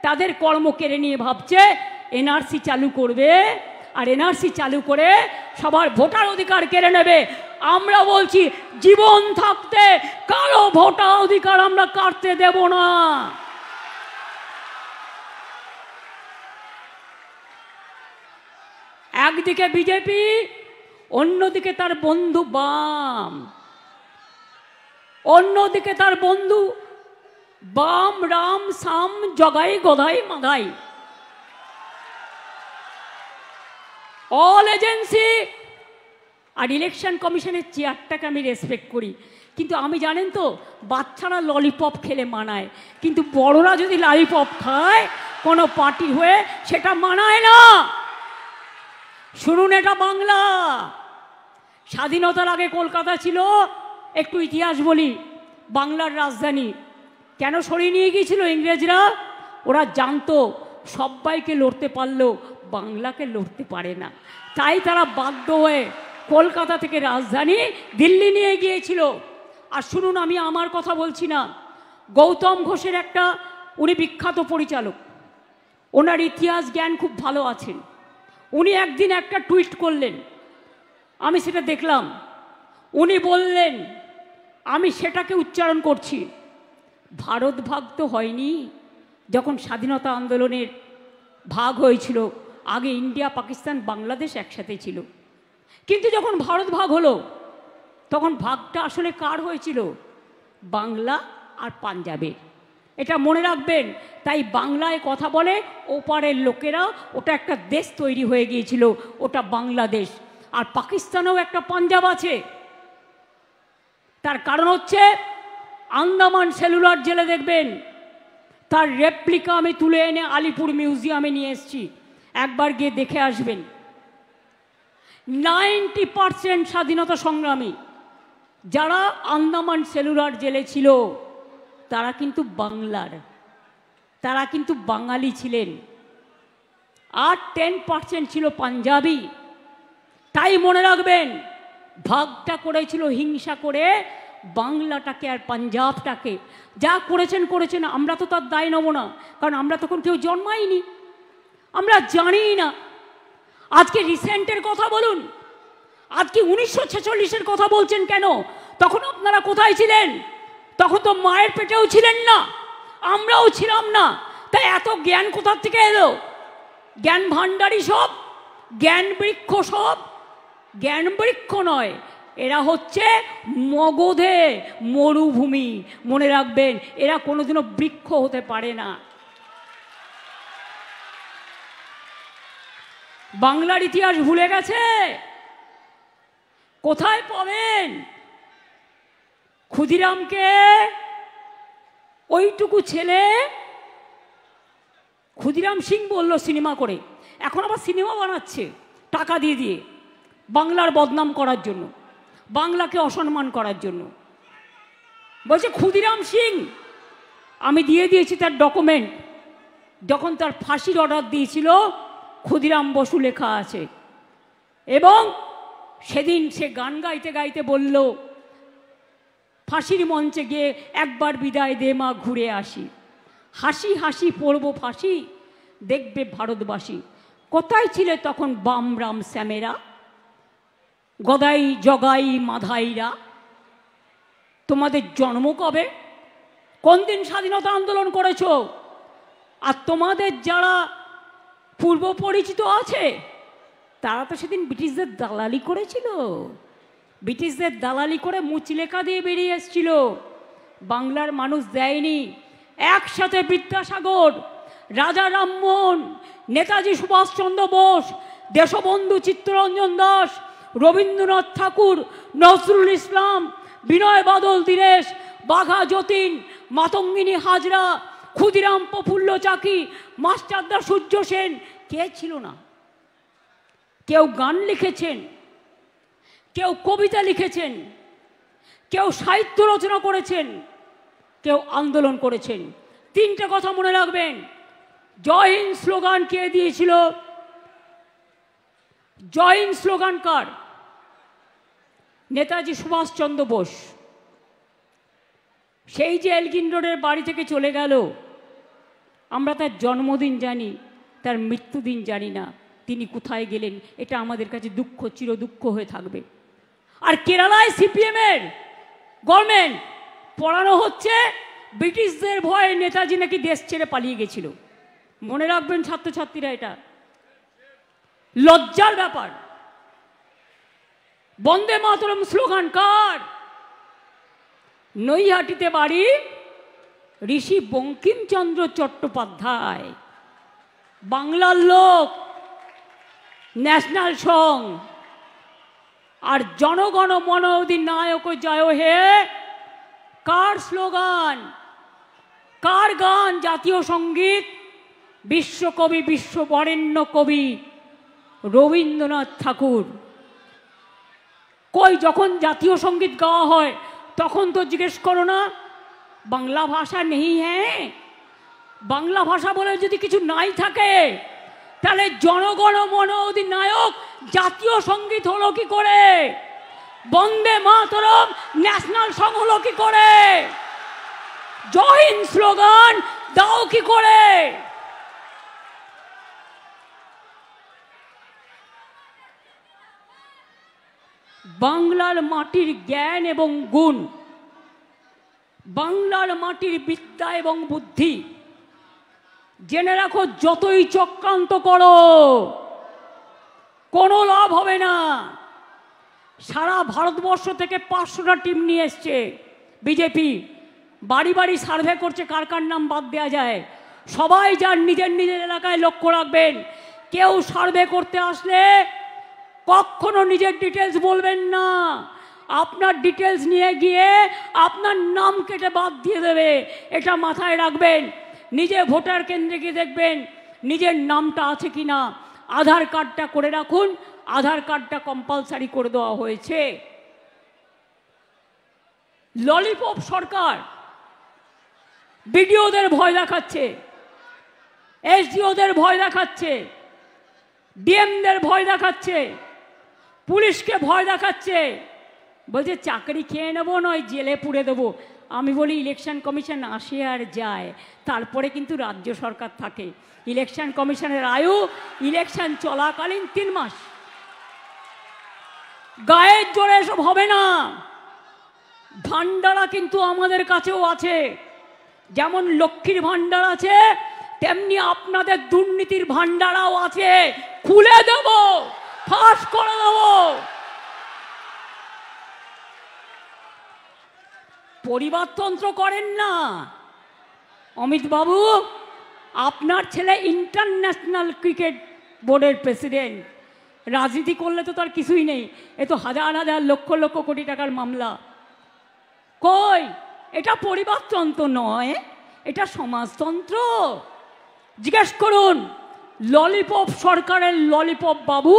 তাদের কর্ম কেড়ে নিয়ে ভাবছে এনআরসি চালু করবে, আর এনআরসি চালু করে সবার ভোটার অধিকার কেড়ে নেবে। আমরা বলছি জীবন থাকতে কারো ভোটার অধিকার আমরা কাটতে দেব না। একদিকে বিজেপি, অন্যদিকে তার বন্ধু বাম, অন্যদিকে তার বন্ধু বাম, রাম সাম জগাই গদাই মাগাই, অল এজেন্সি। আর ইলেকশন কমিশনের চেয়ারটাকে আমি রেসপেক্ট করি, কিন্তু আমি জানেন তো বাচ্চারা ললিপপ খেলে মানায়, কিন্তু বড়রা যদি ললিপপ খায় কোনো পার্টি হয়ে সেটা মানায় না। শুনুন, এটা বাংলা। স্বাধীনতার আগে কলকাতা ছিল, একটু ইতিহাস বলি, বাংলার রাজধানী। কেন সরিয়ে নিয়ে গিয়েছিল ইংরেজরা? ওরা জানতো সবাইকে লড়তে পারলেও বাংলাকে লড়তে পারে না, তাই তারা বাধ্য হয়ে কলকাতা থেকে রাজধানী দিল্লি নিয়ে গিয়েছিল। আর শুনুন, আমি আমার কথা বলছি না, গৌতম ঘোষের একটা, উনি বিখ্যাত পরিচালক, ওনার ইতিহাস জ্ঞান খুব ভালো আছেন। উনি একদিন একটা টুইট করলেন, আমি সেটা দেখলাম। উনি বললেন, আমি সেটাকে উচ্চারণ করছি, ভারত ভাগ তো হয়নি। যখন স্বাধীনতা আন্দোলনের ভাগ হয়েছিল, আগে ইন্ডিয়া, পাকিস্তান, বাংলাদেশ একসাথে ছিল, কিন্তু যখন ভারত ভাগ হলো তখন ভাগটা আসলে কার হয়েছিল? বাংলা আর পাঞ্জাবের। এটা মনে রাখবেন। তাই বাংলায় কথা বলে ওপারের লোকেরা, ওটা একটা দেশ তৈরি হয়ে গিয়েছিল, ওটা বাংলাদেশ। আর পাকিস্তানেও একটা পাঞ্জাব আছে। তার কারণ হচ্ছে আন্দামান সেলুলার জেলে দেখবেন তার রেপ্লিকা আমি তুলে এনে আলিপুর মিউজিয়ামে নিয়ে এসেছি, একবার গিয়ে দেখে আসবেন। 90% স্বাধীনতা সংগ্রামী যারা আন্দামান সেলুলার জেলে ছিল তারা কিন্তু বাংলার, তারা কিন্তু বাঙালি ছিলেন, আর 10% ছিল পাঞ্জাবি। তাই মনে রাখবেন, ভাগটা করেছিল হিংসা করে বাংলাটাকে আর পাঞ্জাবটাকে। যা করেছেন করেছেন, আমরা তো তার দায় নেব না, কারণ আমরা তখন কেউ জন্মাইনি, আমরা জানি না। আজকে রিসেন্টের কথা বলুন, আজকে 1946-এর কথা বলছেন কেন? তখন আপনারা কোথায় ছিলেন? তখন তো মায়ের পেটেও ছিলেন না, আমরাও ছিলাম না। তাই এত জ্ঞান কোথার থেকে এলো? জ্ঞান ভাণ্ডারী সব, জ্ঞান বৃক্ষ সব। জ্ঞান বৃক্ষ নয়, এরা হচ্ছে মগধে মরুভূমি। মনে রাখবেন, এরা কোনোদিনও বৃক্ষ হতে পারে না। বাংলার ইতিহাস ভুলে গেছে। কোথায় পাবেন? ক্ষুদিরামকে ওইটুকু ছেলে, ক্ষুদিরাম সিং বলল সিনেমা করে, এখন আবার সিনেমা বানাচ্ছে টাকা দিয়ে দিয়ে, বাংলার বদনাম করার জন্য, বাংলাকে অসম্মান করার জন্য। বলছে ক্ষুদিরাম সিং, আমি দিয়ে দিয়েছি তার ডকুমেন্ট, যখন তার ফাঁসির অর্ডার দিয়েছিল ক্ষুদিরাম বসু লেখা আছে। এবং সেদিন সে গান গাইতে গাইতে বলল, ফাঁসির মঞ্চে গিয়ে একবার বিদায় দে মা, ঘুরে আসি, হাসি হাসি পড়ব ফাঁসি, দেখবে ভারতবাসী। কোথায় ছিলে তখন বাম রাম শ্যামেরা, গদাই জগাই মাধাইরা? তোমাদের জন্ম কবে? কোন দিন স্বাধীনতা আন্দোলন করেছো? আর তোমাদের যারা পূর্ব পরিচিত আছে তারা তো সেদিন ব্রিটিশদের দালালি করেছিল, ব্রিটিশদের দালালি করে মুচলেখা দিয়ে বেরিয়ে এসেছিল, বাংলার মানুষ দেয়নি। একসাথে বিদ্যাসাগর, রাজা রামমোহন, নেতাজি সুভাষচন্দ্র বোস, দেশবন্ধু চিত্তরঞ্জন দাস, রবীন্দ্রনাথ ঠাকুর, নজরুল ইসলাম, বিনয় বাদল দীনেশ, বাঘা যতীন, মাতঙ্গিনী হাজরা, ক্ষুদিরাম প্রফুল্ল চাকি, মাস্টারদা সূর্য সেন, কে ছিল না? কেউ গান লিখেছেন, কেউ কবিতা লিখেছেন, কেউ সাহিত্য রচনা করেছেন, কেউ আন্দোলন করেছেন। তিনটে কথা মনে রাখবেন। জয় হিন্দ স্লোগান কে দিয়েছিল? জয় হিন্দ স্লোগান কার? নেতাজি সুভাষচন্দ্র বোস। সেই যে এলগিন রোডের বাড়ি থেকে চলে গেল, আমরা তার জন্মদিন জানি, তার মৃত্যুদিন জানি না, তিনি কোথায় গেলেন। এটা আমাদের কাছে দুঃখ, চির দুঃখ হয়ে থাকবে। আর কেরালায় সিপিএমের গভর্নমেন্ট পড়ানো হচ্ছে ব্রিটিশদের ভয়ে নেতাজি নাকি দেশ ছেড়ে পালিয়ে গেছিল। মনে রাখবেন ছাত্রছাত্রীরা, এটা লজ্জার ব্যাপার। বন্দে মাতরম স্লোগান কার? নৈহাটিতে বাড়ি ঋষি বঙ্কিমচন্দ্র চট্টোপাধ্যায়, বাংলার লোক, ন্যাশনাল সং। আর জনগণ মন অধিনায়ক জয় হে কার স্লোগান, কার গান? জাতীয় সঙ্গীত বিশ্বকবি, বিশ্ববরেণ্য কবি রবীন্দ্রনাথ ঠাকুর। কই যখন জাতীয় সঙ্গীত গাওয়া হয় তখন তো জিজ্ঞেস করো না বাংলা ভাষা নেই? হ্যাঁ, বাংলা ভাষা বলে যদি কিছু নাই থাকে তাহলে জনগণ মন অধিনায়ক জাতীয় সঙ্গীত হলো কি করে? বন্দে মাতরম ন্যাশনাল সং হলো কি করে? জয় হিন্দ স্লোগান দাও কি করে? বাংলার মাটির জ্ঞান এবং গুণ, বাংলার মাটির বিদ্যা এবং বুদ্ধি জেনে রাখো, যতই চক্রান্ত করো কোনো লাভ হবে না। সারা ভারতবর্ষ থেকে 500টা টিম নিয়ে এসছে বিজেপি, বাড়ি বাড়ি সার্ভে করছে কার কার নাম বাদ দেওয়া যায়। সবাই যার নিজের নিজের এলাকায় লক্ষ্য রাখবেন, কেউ সার্ভে করতে আসলে কখনো নিজের ডিটেলস বলবেন না। আপনার ডিটেলস নিয়ে গিয়ে আপনার নাম কেটে বাদ দিয়ে দেবে, এটা মাথায় রাখবেন। নিজে ভোটার কেন্দ্রে গিয়ে দেখবেন নিজের নামটা আছে কি না। আধার কার্ডটা করে রাখুন, আধার কার্ডটা কম্পালসারি করে দেওয়া হয়েছে। ললিপপ সরকার বিডিওদের ভয় দেখাচ্ছে, এসডিওদের ভয় দেখাচ্ছে, ডিএমদের ভয় দেখাচ্ছে, পুলিশকে ভয় দেখাচ্ছে, বলছে চাকরি খেয়ে নেবো নয় জেলে পুড়ে দেবো। আমি বলি ইলেকশন কমিশন আসে আর যায়, তারপরে কিন্তু রাজ্য সরকার থাকে। ইলেকশন কমিশনের আয়ু ইলেকশন চলাকালীন 3 মাস। গায়ের জোরে এসব হবে না। ভান্ডারা কিন্তু আমাদের কাছেও আছে, যেমন লক্ষ্মীর ভান্ডার আছে তেমনি আপনাদের দুর্নীতির ভান্ডারাও আছে। খুলে দেব, ফাঁস করে দেব। পরিবারতন্ত্র করেন না অমিত বাবু। আপনার ছেলে ইন্টারন্যাশনাল ক্রিকেট বোর্ডের প্রেসিডেন্ট, রাজনীতি করলে তো তার কিছুই নেই। এ তো হাজার হাজার লক্ষ লক্ষ কোটি টাকার মামলা। কই, এটা পরিবারতন্ত্র নয়, এটা সমাজতন্ত্র। জিজ্ঞেস করুন ললিপপ সরকারের ললিপপ বাবু,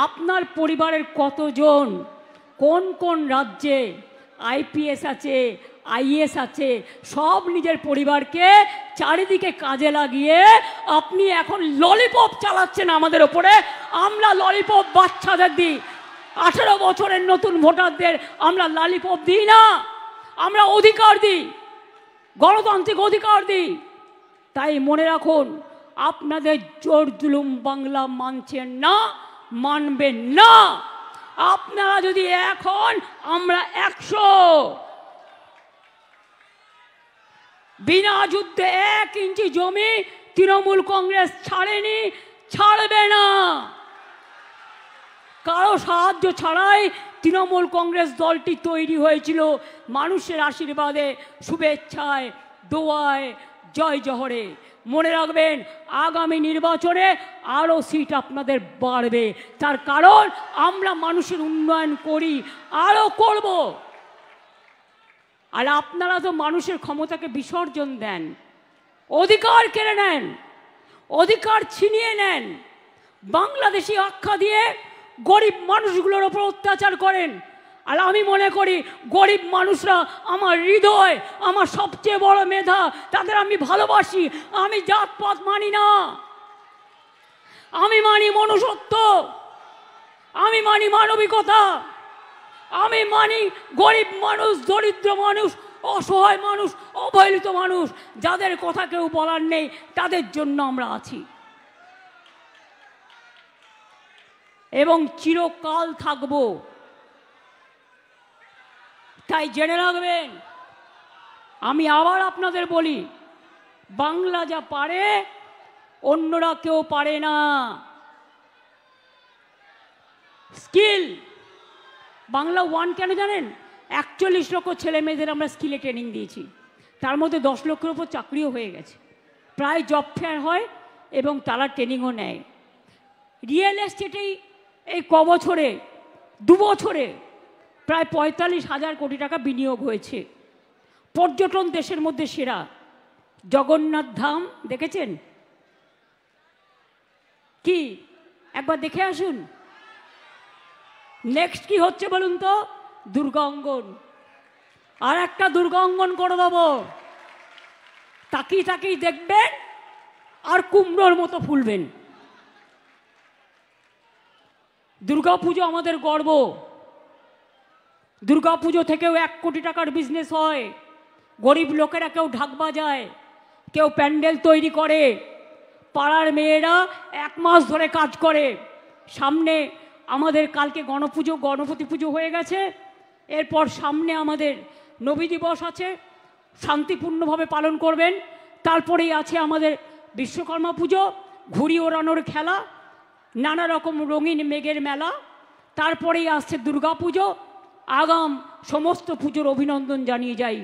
আপনার পরিবারের কতজন, কোন কোন রাজ্যে আইপিএস আছে, আইএস আছে, সব নিজের পরিবারকে চারিদিকে কাজে লাগিয়ে আপনি এখন ললিপপ চালাচ্ছেন আমাদের ওপরে। আমরা ললিপপ বাচ্চাদের দিই, 18 বছরের নতুন ভোটারদের আমরা ললিপপ দিই না, আমরা অধিকার দিই, গণতান্ত্রিক অধিকার দিই। তাই মনে রাখুন, আপনাদের জোর জুলুম বাংলা মানছেন না, মানবেন না। আপনারা যদি এক হন, আমরা 100। বিনা যুদ্ধে 1 ইঞ্চি জমি তৃণমূল কংগ্রেস ছাড়েনি, ছাড়বে না। কারো সাহায্য ছাড়াই তৃণমূল কংগ্রেস দলটি তৈরি হয়েছিল, মানুষের আশীর্বাদে, শুভেচ্ছায়, দোয়ায়, জয় জহরে। মনে রাখবেন আগামী নির্বাচনে আরও সিট আপনাদের বাড়বে, তার কারণ আমরা মানুষের উন্নয়ন করি, আরও করব। আর আপনারা তো মানুষের ক্ষমতাকে বিসর্জন দেন, অধিকার কেড়ে নেন, অধিকার ছিনিয়ে নেন, বাংলাদেশি আখ্যা দিয়ে গরিব মানুষগুলোর ওপর অত্যাচার করেন। আর আমি মনে করি গরিব মানুষরা আমার হৃদয়, আমার সবচেয়ে বড় মেধা, তাদের আমি ভালোবাসি। আমি জাতপাত মানি না, আমি মানি মনুষ্যত্ব, আমি মানি মানবিকতা, আমি মানি গরিব মানুষ, দরিদ্র মানুষ অসহায় মানুষ, অবহেলিত মানুষ, যাদের কথা কেউ বলার নেই, তাদের জন্য আমরা আছি এবং চিরকাল থাকব। তাই জেনে রাখবেন, আমি আবার আপনাদের বলি, বাংলা যা পারে অন্যরা কেউ পারে না। স্কিল বাংলা 1 কেন জানেন? 41 লক্ষ ছেলে মেয়েদের আমরা স্কিলে ট্রেনিং দিয়েছি, তার মধ্যে 10 লক্ষের উপর চাকরিও হয়ে গেছে, প্রায় জব ফেয়ার হয় এবং তারা ট্রেনিংও নেয়। রিয়েল এস্টেটেই এই বছরে 2 বছরে প্রায় 45,000 কোটি টাকা বিনিয়োগ হয়েছে। পর্যটন দেশের মধ্যে সেরা। জগন্নাথ ধাম দেখেছেন কি? একবার দেখে আসুন। নেক্সট কি হচ্ছে বলুন তো? দুর্গা অঙ্গন। আর একটা দুর্গা অঙ্গন করে দেবো, তাকিয়ে তাকিয়ে দেখবেন আর কুমড়োর মতো ফুলবেন। দুর্গাপুজো আমাদের গর্ব। দুর্গাপুজো থেকেও 1 কোটি টাকার বিজনেস হয়। গরিব লোকেরা কেউ ঢাক বাজায়, কেউ প্যান্ডেল তৈরি করে, পাড়ার মেয়েরা 1 মাস ধরে কাজ করে। সামনে আমাদের কালকে গণপতি পুজো হয়ে গেছে, এরপর সামনে আমাদের নবী দিবস আছে, শান্তিপূর্ণভাবে পালন করবেন। তারপরেই আছে আমাদের বিশ্বকর্মা পুজো, ঘুড়ি ওড়ানোর খেলা, নানা রকম রঙিন মেঘের মেলা, তারপরেই আসছে দুর্গা পুজো। আগাম সমস্ত পুজোর অভিনন্দন জানিয়ে যাই।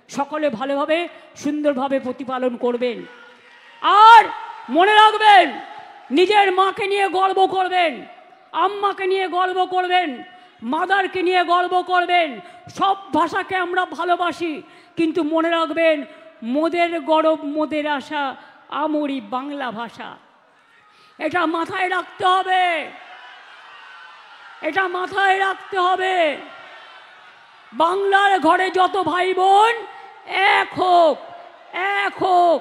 সকলে ভালোভাবে সুন্দরভাবে প্রতিপালন করবেন। আর মনে রাখবেন, নিজের মাকে নিয়ে গর্ব করবেন, আম্মাকে নিয়ে গর্ব করবেন, মাদারকে নিয়ে গর্ব করবেন। সব ভাষাকে আমরা ভালোবাসি, কিন্তু মনে রাখবেন, মোদের গরব মোদের আশা, আমরি বাংলা ভাষা। এটা মাথায় রাখতে হবে, এটা মাথায় রাখতে হবে। বাংলার ঘরে যত ভাই বোন এক হোক, এক হোক,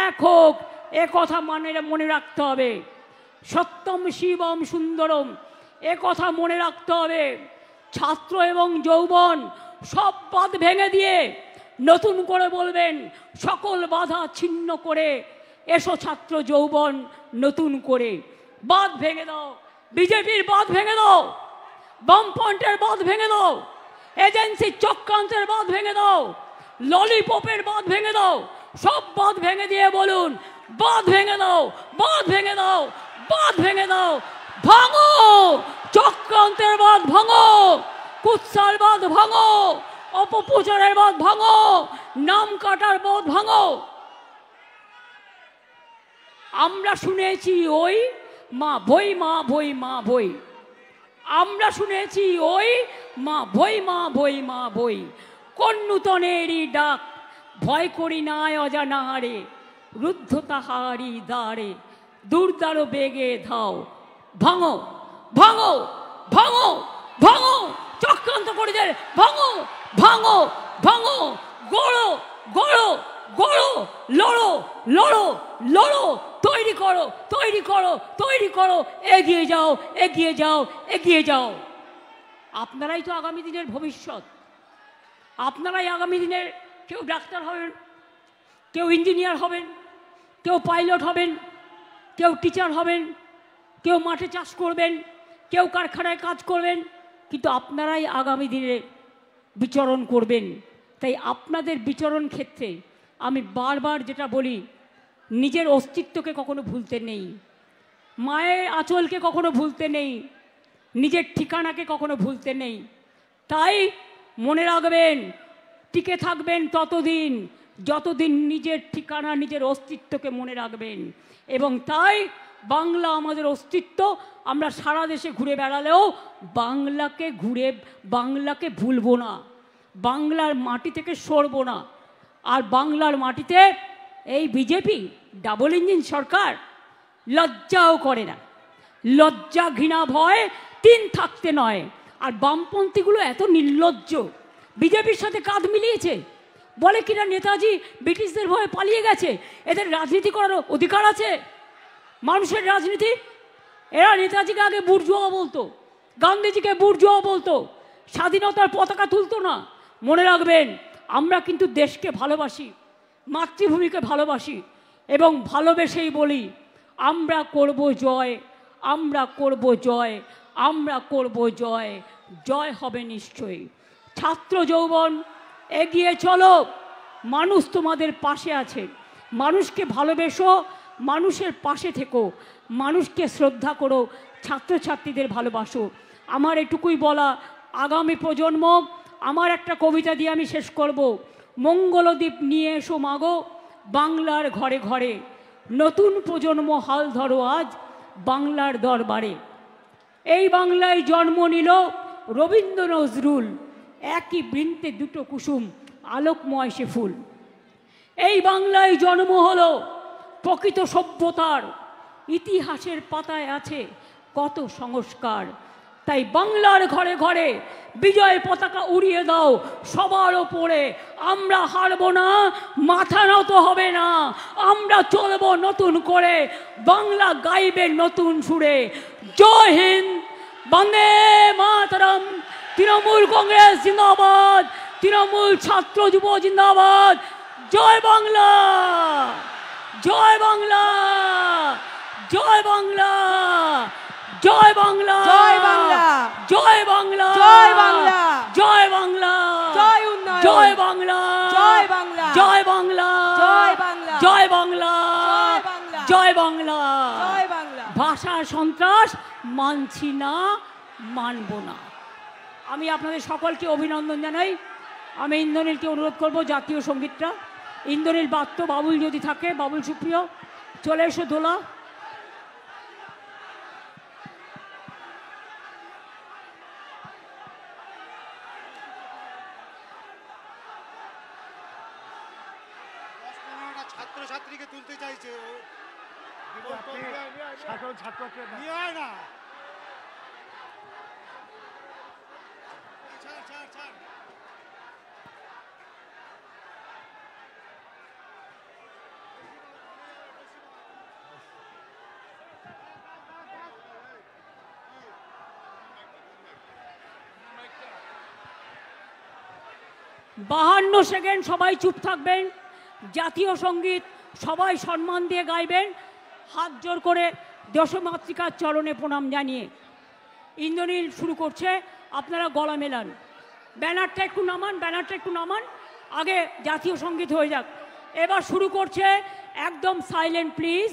এক হোক, এ কথা মনে রাখতে হবে। সত্যম শিবম সুন্দরম, এ কথা মনে রাখতে হবে। ছাত্র এবং যৌবন সব বাঁধ ভেঙে দিয়ে নতুন করে বলবেন, সকল বাধা ছিন্ন করে এসো ছাত্র যৌবন নতুন করে। বাঁধ ভেঙে দাও, বিজেপির বাঁধ ভেঙে দাও, বামফ্রন্টের বাঁধ ভেঙে দাও, এজেন্সির চক্রান্তের বাঁধ ভেঙে দাও, ললিপপের বাঁধ ভেঙে দাও। সব বাঁধ ভেঙে দিয়ে বলুন, বাঁধ ভেঙে দাও, বাঁধ ভেঙে দাও, বাঁধ ভেঙে দাও। ভাঙো চক্রান্তের বাঁধ, ভাঙো কুৎসার বাঁধ, ভাঙো অপপ্রচারের বাঁধ, ভাঙো নাম কাটার বাঁধ, ভাঙো। আমরা শুনেছি ওই মা ভই, মা ভই, মা ভই। আমরা শুনেছি ওই মা ভই, মা ভই, মা ভই। কোন নূতনেরই ডাক, ভয় করি নাই অজানাহারে, রুদ্ধ তাহারি দ্বারে, দুর্দার বেগে ধাও। ভাঙো, ভাঙো, ভাঙো, ভাঙো চক্রান্ত করে দেয়, ভাঙো, ভাঙো, ভাঙো। গড়ো, গড়ো, গড়ো, লড়ো, লড়ো, লড়ো, তৈরি করো, তৈরি করো, তৈরি করো। এগিয়ে যাও, এগিয়ে যাও, এগিয়ে যাও। আপনারাই তো আগামী দিনের ভবিষ্যৎ। আপনারাই আগামী দিনের, কেউ ডাক্তার হবেন, কেউ ইঞ্জিনিয়ার হবেন, কেউ পাইলট হবেন, কেউ টিচার হবেন, কেউ মাঠে চাষ করবেন, কেউ কারখানায় কাজ করবেন, কিন্তু আপনারাই আগামী দিনে বিচরণ করবেন। তাই আপনাদের বিচরণ ক্ষেত্রে আমি বারবার যেটা বলি, নিজের অস্তিত্বকে কখনো ভুলতে নেই, মায়ের আঁচলকে কখনো ভুলতে নেই, নিজের ঠিকানাকে কখনো ভুলতে নেই। তাই মনে রাখবেন, টিকে থাকবেন ততদিন যতদিন নিজের ঠিকানা, নিজের অস্তিত্বকে মনে রাখবেন। এবং তাই বাংলা আমাদের অস্তিত্ব। আমরা সারা দেশে ঘুরে বেড়ালেও বাংলাকে ভুলবো না, বাংলার মাটি থেকে সরবো না। আর বাংলার মাটিতে এই বিজেপি ডাবল ইঞ্জিন সরকার লজ্জাও করে না। লজ্জা, ঘৃণা, ভয় 3 থাকতে নয়। আর বামপন্থীগুলো এত নির্লজ্জ, বিজেপির সাথে কাঁধ মিলিয়েছে, বলে কিনা নেতাজি ব্রিটিশদের ভয়ে পালিয়ে গেছে, এদের রাজনীতি করার অধিকার আছে। মানুষের রাজনীতি, এরা নেতাজিকে আগে বুর্জোয়া বলতো, গান্ধীজিকে বুর্জোয়া বলতো, স্বাধীনতার পতাকা তুলতো না। মনে রাখবেন, আমরা কিন্তু দেশকে ভালোবাসি, মাতৃভূমিকে ভালোবাসি এবং ভালোবেসেই বলি আমরা করব জয়, আমরা করব জয়, আমরা করব জয়, জয় হবে নিশ্চয়ই। ছাত্র যৌবন এগিয়ে চলো, মানুষ তোমাদের পাশে আছে, মানুষকে ভালোবেসো, মানুষের পাশে থেকো, মানুষকে শ্রদ্ধা করো, ছাত্রছাত্রীদের ভালোবাসো। আমার এটুকুই বলা। আগামী প্রজন্ম, আমার একটা কবিতা দিয়ে আমি শেষ করব। মঙ্গলদ্বীপ নিয়ে এসো মাগো বাংলার ঘরে ঘরে, নতুন প্রজন্ম হাল ধরো আজ বাংলার দরবারে। এই বাংলায় জন্ম নিল রবীন্দ্র নজরুল, একই বৃন্তে দুটো কুসুম আলোকময় সে ফুল। এই বাংলায় জন্ম হলো প্রকৃত সভ্যতার, ইতিহাসের পাতায় আছে কত সংস্কার। তাই বাংলার ঘরে ঘরে বিজয় পতাকা উড়িয়ে দাও সবার ওপরে। আমরা হারব না, মাথা নত হবে না, আমরা চলব নতুন করে, বাংলা গাইবে নতুন সুরে। জয় হিন্দ, বন্দে মাতরম। তৃণমূল কংগ্রেস জিন্দাবাদ, তৃণমূল ছাত্র যুব জিন্দাবাদ। জয় বাংলা, জয় বাংলা, জয় বাংলা, জয় বাংলা, জয় বাংলা, জয় বাংলা, জয় বাংলা, জয় বাংলা, জয় উন্নয়ন, জয় বাংলা, জয় বাংলা, জয় বাংলা, জয় বাংলা, জয় বাংলা, জয় বাংলা, জয় বাংলা। ভাষা সন্ত্রাস মানছি না, মানব না। আমি আপনাদের সকলকে অভিনন্দন জানাই। আমি ইন্দ্রনীলকে অনুরোধ করব জাতীয় সঙ্গীতটা। ইন্দ্রনীল বাদ্য, বাবুল যদি থাকে, বাবুল সুপ্রিয় চলে এসো দোলা। ছাত্রছাত্রীকে তুলতে চাইছে, বাহান্ন সেকেন্ড সবাই চুপ থাকবেন। জাতীয় সঙ্গীত সবাই সম্মান দিয়ে গাইবেন, হাত জোর করে দেশমাতৃকার চরণে প্রণাম জানিয়ে। ইন্দ্রনীল শুরু করছে, আপনারা গলা মেলান। ব্যানারটা একটু নামান, ব্যানারটা একটু নামান, আগে জাতীয় সঙ্গীত হয়ে যাক। এবার শুরু করছে, একদম সাইলেন্ট প্লিজ।